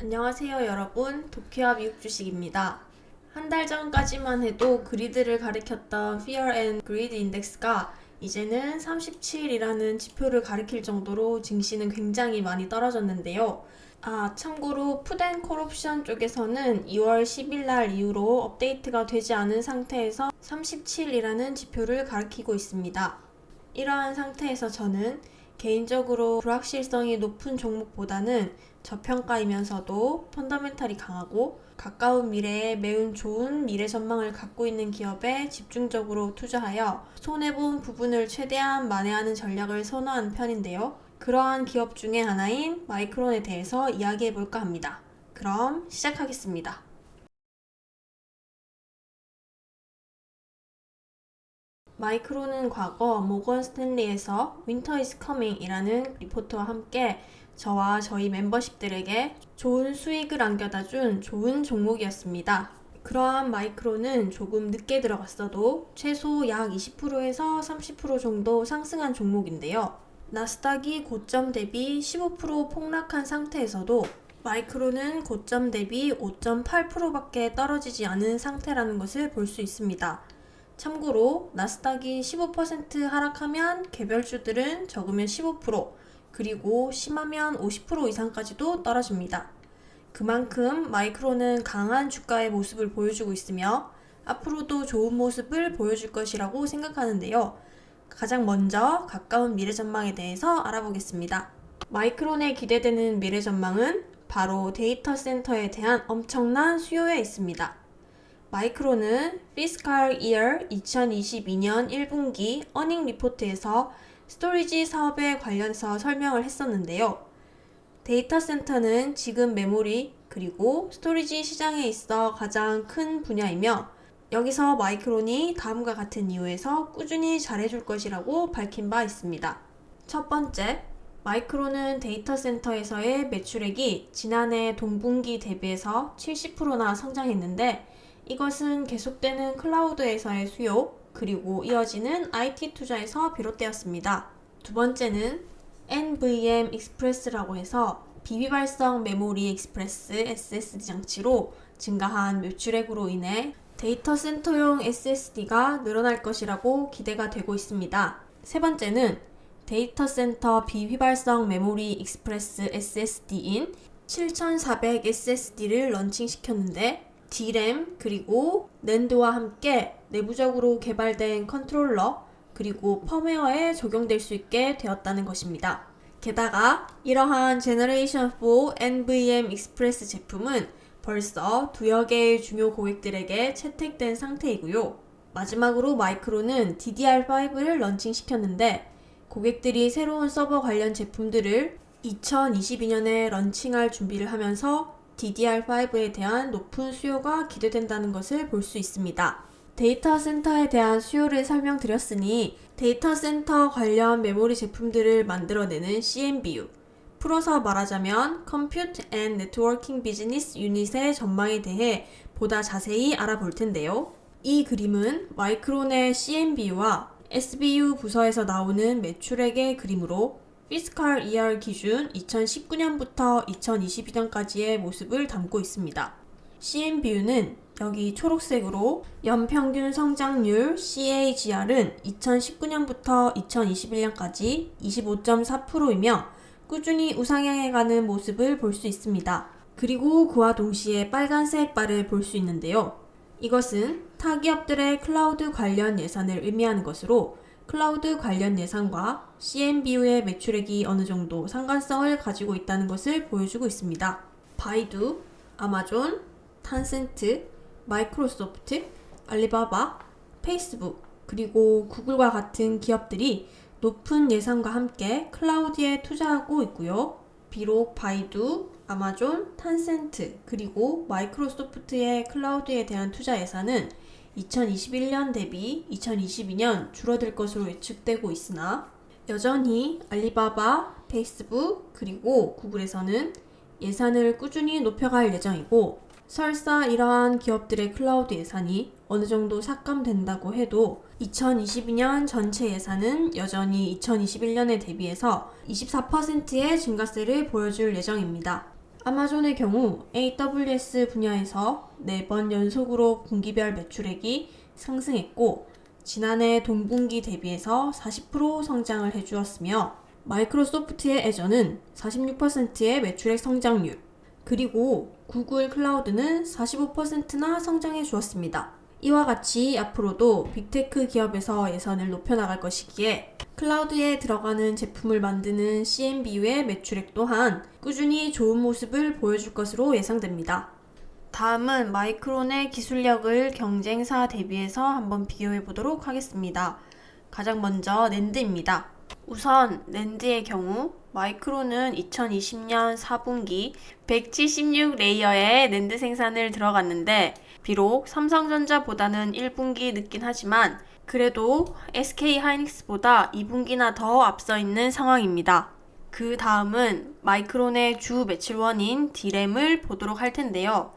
안녕하세요 여러분, 도쿄와 미국 주식입니다. 한 달 전까지만 해도 그리드를 가리켰던 Fear and Greed 인덱스가 이제는 37이라는 지표를 가리킬 정도로 증시는 굉장히 많이 떨어졌는데요. 참고로 푸드앤코럽션 쪽에서는 2월 10일 날 이후로 업데이트가 되지 않은 상태에서 37이라는 지표를 가리키고 있습니다. 이러한 상태에서 저는 개인적으로 불확실성이 높은 종목보다는 저평가이면서도 펀더멘탈이 강하고 가까운 미래에 매우 좋은 미래 전망을 갖고 있는 기업에 집중적으로 투자하여 손해본 부분을 최대한 만회하는 전략을 선호하는 편인데요. 그러한 기업 중에 하나인 마이크론에 대해서 이야기해 볼까 합니다. 그럼 시작하겠습니다. 마이크론은 과거 모건 스탠리에서 Winter is Coming 이라는 리포트와 함께 저와 저희 멤버십들에게 좋은 수익을 안겨다준 좋은 종목이었습니다. 그러한 마이크론은 조금 늦게 들어갔어도 최소 약 20%에서 30% 정도 상승한 종목인데요. 나스닥이 고점 대비 15% 폭락한 상태에서도 마이크론은 고점 대비 5.8%밖에 떨어지지 않은 상태라는 것을 볼 수 있습니다. 참고로 나스닥이 15% 하락하면 개별주들은 적으면 15%, 그리고 심하면 50% 이상까지도 떨어집니다. 그만큼 마이크론은 강한 주가의 모습을 보여주고 있으며 앞으로도 좋은 모습을 보여줄 것이라고 생각하는데요. 가장 먼저 가까운 미래 전망에 대해서 알아보겠습니다. 마이크론에 기대되는 미래 전망은 바로 데이터 센터에 대한 엄청난 수요에 있습니다. 마이크론은 Fiscal Year 2022년 1분기 어닝 리포트에서 스토리지 사업에 관련해서 설명을 했었는데요. 데이터 센터는 지금 메모리 그리고 스토리지 시장에 있어 가장 큰 분야이며 여기서 마이크론이 다음과 같은 이유에서 꾸준히 잘해줄 것이라고 밝힌 바 있습니다. 첫 번째, 마이크론은 데이터 센터에서의 매출액이 지난해 동분기 대비해서 70%나 성장했는데 이것은 계속되는 클라우드에서의 수요, 그리고 이어지는 IT 투자에서 비롯되었습니다. 두 번째는 NVM 익스프레스라고 해서 비비발성 메모리 익스프레스 SSD 장치로 증가한 매출액으로 인해 데이터 센터용 SSD가 늘어날 것이라고 기대가 되고 있습니다. 세 번째는 데이터 센터 비휘발성 메모리 익스프레스 SSD인 7400 SSD를 런칭시켰는데 D램 그리고 낸드와 함께 내부적으로 개발된 컨트롤러 그리고 펌웨어에 적용될 수 있게 되었다는 것입니다. 게다가 이러한 제너레이션 4 NVM 익스프레스 제품은 벌써 두여 개의 중요 고객들에게 채택된 상태이고요. 마지막으로 마이크론은 DDR5를 런칭시켰는데 고객들이 새로운 서버 관련 제품들을 2022년에 런칭할 준비를 하면서 DDR5에 대한 높은 수요가 기대된다는 것을 볼 수 있습니다. 데이터 센터에 대한 수요를 설명드렸으니 데이터 센터 관련 메모리 제품들을 만들어내는 CNBU, 풀어서 말하자면 Compute and Networking Business Unit의 전망에 대해 보다 자세히 알아볼 텐데요. 이 그림은 마이크론의 CNBU와 SBU 부서에서 나오는 매출액의 그림으로 피스칼 ER 기준 2019년부터 2022년까지의 모습을 담고 있습니다. CNBU는 여기 초록색으로 연평균 성장률 CAGR은 2019년부터 2021년까지 25.4%이며 꾸준히 우상향해 가는 모습을 볼 수 있습니다. 그리고 그와 동시에 빨간색 바를 볼 수 있는데요. 이것은 타 기업들의 클라우드 관련 예산을 의미하는 것으로 클라우드 관련 예산과 CNBU의 매출액이 어느 정도 상관성을 가지고 있다는 것을 보여주고 있습니다. 바이두, 아마존, 탄센트, 마이크로소프트, 알리바바, 페이스북, 그리고 구글과 같은 기업들이 높은 예산과 함께 클라우드에 투자하고 있고요. 비록 바이두, 아마존, 탄센트, 그리고 마이크로소프트의 클라우드에 대한 투자 예산은 2021년 대비 2022년 줄어들 것으로 예측되고 있으나 여전히 알리바바, 페이스북, 그리고 구글에서는 예산을 꾸준히 높여갈 예정이고 설사 이러한 기업들의 클라우드 예산이 어느 정도 삭감된다고 해도 2022년 전체 예산은 여전히 2021년에 대비해서 24%의 증가세를 보여줄 예정입니다. 아마존의 경우 AWS 분야에서 4번 연속으로 분기별 매출액이 상승했고 지난해 동분기 대비해서 40% 성장을 해주었으며 마이크로소프트의 애저는 46%의 매출액 성장률 그리고 구글 클라우드는 45%나 성장해 주었습니다. 이와 같이 앞으로도 빅테크 기업에서 예산을 높여나갈 것이기에 클라우드에 들어가는 제품을 만드는 CMBU의 매출액 또한 꾸준히 좋은 모습을 보여줄 것으로 예상됩니다. 다음은 마이크론의 기술력을 경쟁사 대비해서 한번 비교해 보도록 하겠습니다. 가장 먼저 낸드입니다. 우선 낸드의 경우 마이크론은 2020년 4분기 176레이어의 낸드 생산을 들어갔는데 비록 삼성전자보다는 1분기 늦긴 하지만 그래도 SK하이닉스보다 2분기나 더 앞서 있는 상황입니다. 그 다음은 마이크론의 주 매출원인 D램을 보도록 할 텐데요.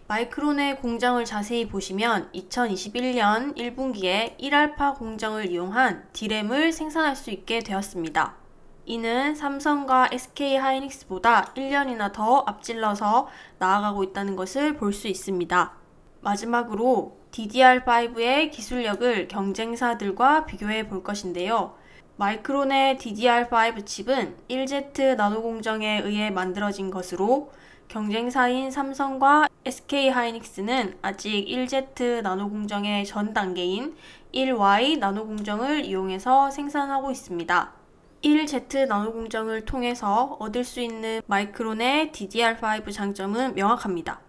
마이크론의 공정을 자세히 보시면 2021년 1분기에 1알파 공정을 이용한 D램을 생산할 수 있게 되었습니다. 이는 삼성과 SK하이닉스보다 1년이나 더 앞질러서 나아가고 있다는 것을 볼 수 있습니다. 마지막으로 DDR5의 기술력을 경쟁사들과 비교해 볼 것인데요. 마이크론의 DDR5 칩은 1Z 나노 공정에 의해 만들어진 것으로 경쟁사인 삼성과 SK하이닉스는 아직 1Z 나노 공정의 전 단계인 1Y 나노 공정을 이용해서 생산하고 있습니다. 1Z 나노 공정을 통해서 얻을 수 있는 마이크론의 DDR5 장점은 명확합니다.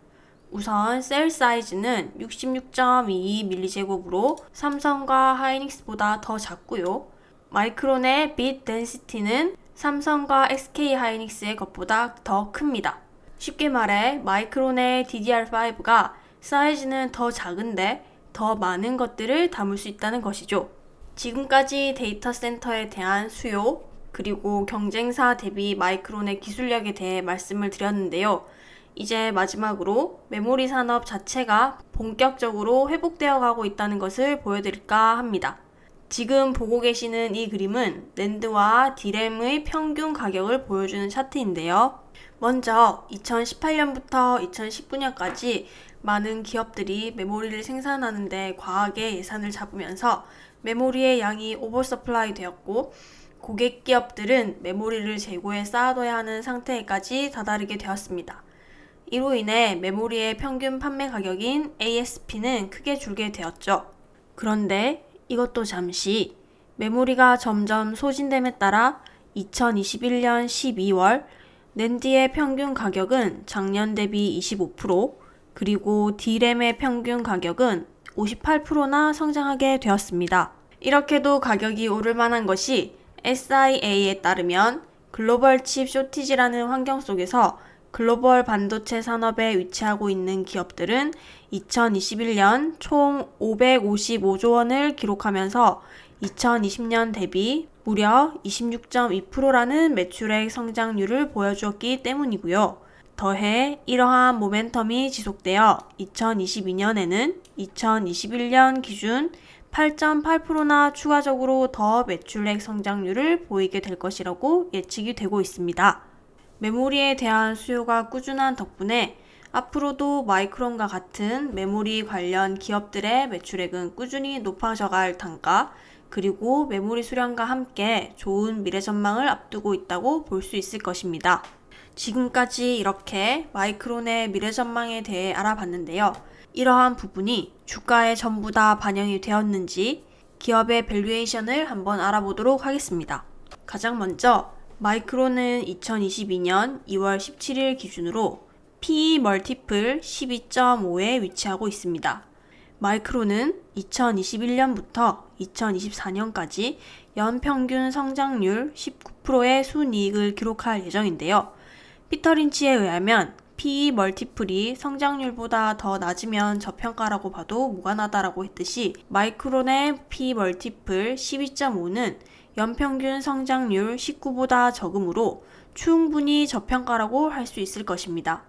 우선 셀 사이즈는 66.22mJ/로 삼성과 하이닉스보다 더 작고요. 마이크론의 빛 덴시티는 삼성과 SK하이닉스의 것보다 더 큽니다. 쉽게 말해 마이크론의 DDR5가 사이즈는 더 작은데 더 많은 것들을 담을 수 있다는 것이죠. 지금까지 데이터 센터에 대한 수요 그리고 경쟁사 대비 마이크론의 기술력에 대해 말씀을 드렸는데요. 이제 마지막으로 메모리 산업 자체가 본격적으로 회복되어 가고 있다는 것을 보여드릴까 합니다. 지금 보고 계시는 이 그림은 낸드와 D램의 평균 가격을 보여주는 차트인데요. 먼저 2018년부터 2019년까지 많은 기업들이 메모리를 생산하는데 과하게 예산을 잡으면서 메모리의 양이 오버서플라이 되었고 고객 기업들은 메모리를 재고에 쌓아둬야 하는 상태까지 다다르게 되었습니다. 이로 인해 메모리의 평균 판매 가격인 ASP는 크게 줄게 되었죠. 그런데 이것도 잠시 메모리가 점점 소진됨에 따라 2021년 12월 낸드의 평균 가격은 작년 대비 25% 그리고 D램의 평균 가격은 58%나 성장하게 되었습니다. 이렇게도 가격이 오를 만한 것이 SIA에 따르면 글로벌 칩 쇼티지라는 환경 속에서 글로벌 반도체 산업에 위치하고 있는 기업들은 2021년 총 555조 원을 기록하면서 2020년 대비 무려 26.2%라는 매출액 성장률을 보여주었기 때문이고요. 더해 이러한 모멘텀이 지속되어 2022년에는 2021년 기준 8.8%나 추가적으로 더 매출액 성장률을 보이게 될 것이라고 예측이 되고 있습니다. 메모리에 대한 수요가 꾸준한 덕분에 앞으로도 마이크론과 같은 메모리 관련 기업들의 매출액은 꾸준히 높아져갈 단가 그리고 메모리 수량과 함께 좋은 미래 전망을 앞두고 있다고 볼 수 있을 것입니다. 지금까지 이렇게 마이크론의 미래 전망에 대해 알아봤는데요. 이러한 부분이 주가에 전부 다 반영이 되었는지 기업의 밸류에이션을 한번 알아보도록 하겠습니다. 가장 먼저 마이크론은 2022년 2월 17일 기준으로 PE 멀티플 12.5에 위치하고 있습니다. 마이크론은 2021년부터 2024년까지 연평균 성장률 19%의 순이익을 기록할 예정인데요. 피터 린치에 의하면 PE 멀티플이 성장률보다 더 낮으면 저평가라고 봐도 무관하다라고 했듯이 마이크론의 PE 멀티플 12.5는 연평균 성장률 19보다 적으므로 충분히 저평가라고 할 수 있을 것입니다.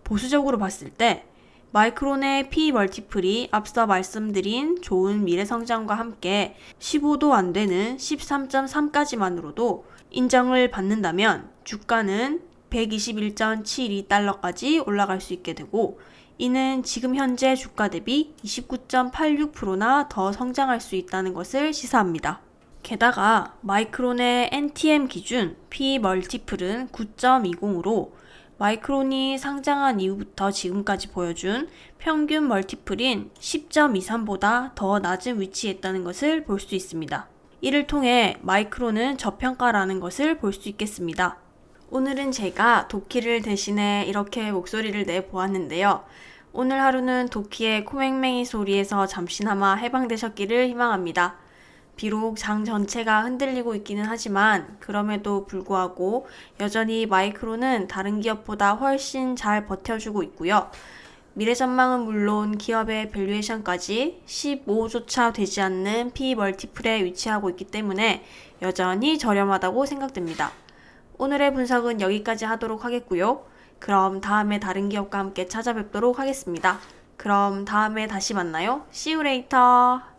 보수적으로 봤을 때 마이크론의 PE 멀티플이 앞서 말씀드린 좋은 미래 성장과 함께 15도 안 되는 13.3까지만으로도 인정을 받는다면 주가는 121.72달러까지 올라갈 수 있게 되고, 이는 지금 현재 주가 대비 29.86%나 더 성장할 수 있다는 것을 시사합니다. 게다가 마이크론의 NTM 기준 P 멀티플은 9.20으로 마이크론이 상장한 이후부터 지금까지 보여준 평균 멀티플인 10.23보다 더 낮은 위치에 있다는 것을 볼 수 있습니다. 이를 통해 마이크론은 저평가라는 것을 볼 수 있겠습니다. 오늘은 제가 도키를 대신해 이렇게 목소리를 내보았는데요. 오늘 하루는 도키의 코맹맹이 소리에서 잠시나마 해방되셨기를 희망합니다. 비록 장 전체가 흔들리고 있기는 하지만 그럼에도 불구하고 여전히 마이크론은 다른 기업보다 훨씬 잘 버텨주고 있고요. 미래 전망은 물론 기업의 밸류에이션까지 15조차 되지 않는 P 멀티플에 위치하고 있기 때문에 여전히 저렴하다고 생각됩니다. 오늘의 분석은 여기까지 하도록 하겠고요. 그럼 다음에 다른 기업과 함께 찾아뵙도록 하겠습니다. 그럼 다음에 다시 만나요. See you later.